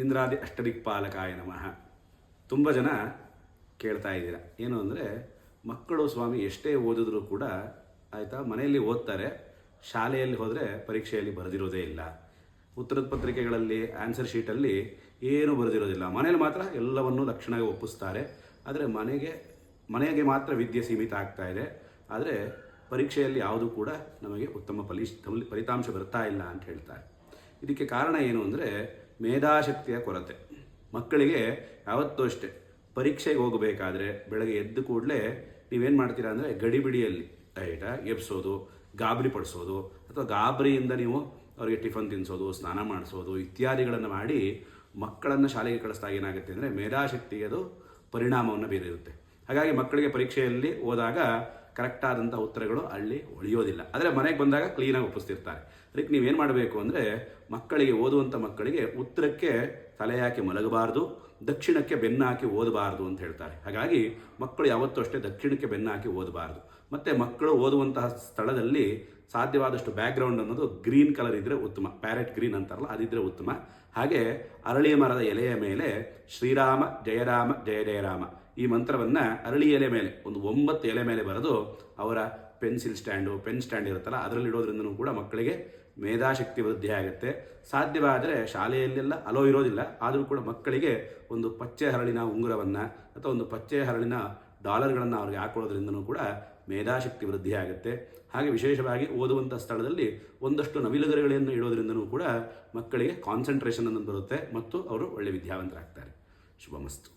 ಇಂದ್ರಾದಿ ಅಷ್ಟದಿಕ್ಪಾಲಕಾಯ ನಮಃ. ತುಂಬ ಜನ ಕೇಳ್ತಾ ಇದ್ದೀರಾ ಏನು ಅಂದರೆ, ಮಕ್ಕಳು ಸ್ವಾಮಿ ಎಷ್ಟೇ ಓದಿದ್ರೂ ಕೂಡ ಆಯಿತಾ, ಮನೆಯಲ್ಲಿ ಓದ್ತಾರೆ, ಶಾಲೆಯಲ್ಲಿ ಹೋದರೆ ಪರೀಕ್ಷೆಯಲ್ಲಿ ಬರೆದಿರೋದೇ ಇಲ್ಲ, ಉತ್ತರದ ಪತ್ರಿಕೆಗಳಲ್ಲಿ ಆನ್ಸರ್ ಶೀಟಲ್ಲಿ ಏನೂ ಬರೆದಿರೋದಿಲ್ಲ, ಮನೇಲಿ ಮಾತ್ರ ಎಲ್ಲವನ್ನೂ ಲಕ್ಷಣವಾಗಿ ಒಪ್ಪಿಸ್ತಾರೆ, ಆದರೆ ಮನೆಗೆ ಮಾತ್ರ ವಿದ್ಯೆ ಸೀಮಿತ ಆಗ್ತಾ ಇದೆ, ಆದರೆ ಪರೀಕ್ಷೆಯಲ್ಲಿ ಯಾವುದೂ ಕೂಡ ನಮಗೆ ಉತ್ತಮ ಫಲಿತಾಂಶ ಬರ್ತಾ ಇಲ್ಲ ಅಂತ ಹೇಳ್ತಾರೆ. ಇದಕ್ಕೆ ಕಾರಣ ಏನು ಅಂದರೆ ಮೇಧಾಶಕ್ತಿಯ ಕೊರತೆ. ಮಕ್ಕಳಿಗೆ ಯಾವತ್ತೂ ಅಷ್ಟೇ ಪರೀಕ್ಷೆಗೆ ಹೋಗಬೇಕಾದ್ರೆ ಬೆಳಗ್ಗೆ ಎದ್ದು ಕೂಡಲೇ ನೀವೇನು ಮಾಡ್ತೀರಾ ಅಂದರೆ ಗಡಿಬಿಡಿಯಲ್ಲಿ ಎಬ್ಸೋದು, ಗಾಬರಿ ಪಡಿಸೋದು, ಅಥವಾ ಗಾಬರಿಯಿಂದ ನೀವು ಅವರಿಗೆ ಟಿಫನ್ ತಿನ್ನಿಸೋದು, ಸ್ನಾನ ಮಾಡಿಸೋದು ಇತ್ಯಾದಿಗಳನ್ನು ಮಾಡಿ ಮಕ್ಕಳನ್ನು ಶಾಲೆಗೆ ಕಳಿಸಿದಾಗ ಏನಾಗುತ್ತೆ ಅಂದರೆ ಮೇಧಾಶಕ್ತಿಯದು ಪರಿಣಾಮವನ್ನು ಬೀರಿರುತ್ತೆ. ಹಾಗಾಗಿ ಮಕ್ಕಳಿಗೆ ಪರೀಕ್ಷೆಯಲ್ಲಿ ಹೋದಾಗ ಕರೆಕ್ಟಾದಂಥ ಉತ್ತರಗಳು ಅಲ್ಲಿ ಉಳಿಯೋದಿಲ್ಲ, ಆದರೆ ಮನೆಗೆ ಬಂದಾಗ ಕ್ಲೀನಾಗಿ ಒಪ್ಪಿಸ್ತಿರ್ತಾರೆ. ಅದಕ್ಕೆ ನೀವೇನು ಮಾಡಬೇಕು ಅಂದರೆ ಮಕ್ಕಳಿಗೆ, ಓದುವಂಥ ಮಕ್ಕಳಿಗೆ ಉತ್ತರಕ್ಕೆ ತಲೆ ಹಾಕಿ ಮಲಗಬಾರ್ದು, ದಕ್ಷಿಣಕ್ಕೆ ಬೆನ್ನು ಹಾಕಿ ಓದಬಾರ್ದು ಅಂತ ಹೇಳ್ತಾರೆ. ಹಾಗಾಗಿ ಮಕ್ಕಳು ಯಾವತ್ತೂ ಅಷ್ಟೇ ದಕ್ಷಿಣಕ್ಕೆ ಬೆನ್ನು ಹಾಕಿ ಓದಬಾರ್ದು. ಮತ್ತು ಮಕ್ಕಳು ಓದುವಂತಹ ಸ್ಥಳದಲ್ಲಿ ಸಾಧ್ಯವಾದಷ್ಟು ಬ್ಯಾಕ್ಗ್ರೌಂಡ್ ಅನ್ನೋದು ಗ್ರೀನ್ ಕಲರ್ ಇದ್ದರೆ ಉತ್ತಮ, ಪ್ಯಾರೆಟ್ ಗ್ರೀನ್ ಅಂತಾರಲ್ಲ ಅದಿದ್ದರೆ ಉತ್ತಮ. ಹಾಗೆ ಅರಳಿ ಮರದ ಎಲೆಯ ಮೇಲೆ ಶ್ರೀರಾಮ ಜಯರಾಮ ಜಯ ಜಯರಾಮ ಈ ಮಂತ್ರವನ್ನು ಅರಳಿ ಎಲೆ ಮೇಲೆ ಒಂದು 9 ಎಲೆ ಮೇಲೆ ಬರೆದು ಅವರ ಪೆನ್ ಸ್ಟ್ಯಾಂಡ್ ಇರುತ್ತಲ್ಲ ಅದರಲ್ಲಿ ಇಡೋದ್ರಿಂದನೂ ಕೂಡ ಮಕ್ಕಳಿಗೆ ಮೇಧಾಶಕ್ತಿ ವೃದ್ಧಿ ಆಗುತ್ತೆ. ಸಾಧ್ಯವಾದರೆ ಶಾಲೆಯಲ್ಲೆಲ್ಲ ಅಲೋ ಇರೋದಿಲ್ಲ, ಆದರೂ ಕೂಡ ಮಕ್ಕಳಿಗೆ ಒಂದು ಪಚ್ಚೆ ಹರಳಿನ ಉಂಗುರವನ್ನು ಅಥವಾ ಒಂದು ಪಚ್ಚೆ ಹರಳಿನ ಡಾಲರ್ಗಳನ್ನು ಅವ್ರಿಗೆ ಹಾಕೊಳ್ಳೋದ್ರಿಂದನೂ ಕೂಡ ಮೇಧಾಶಕ್ತಿ ವೃದ್ಧಿ ಆಗುತ್ತೆ. ಹಾಗೆ ವಿಶೇಷವಾಗಿ ಓದುವಂಥ ಸ್ಥಳದಲ್ಲಿ ಒಂದಷ್ಟು ನವಿಲುಗರಿಗಳನ್ನು ಇಡೋದ್ರಿಂದನೂ ಕೂಡ ಮಕ್ಕಳಿಗೆ ಕಾನ್ಸಂಟ್ರೇಷನ್ ಅನ್ನೋದು ಬರುತ್ತೆ ಮತ್ತು ಅವರು ಒಳ್ಳೆಯ ವಿದ್ಯಾವಂತರಾಗ್ತಾರೆ. ಶುಭಮಸ್ತು.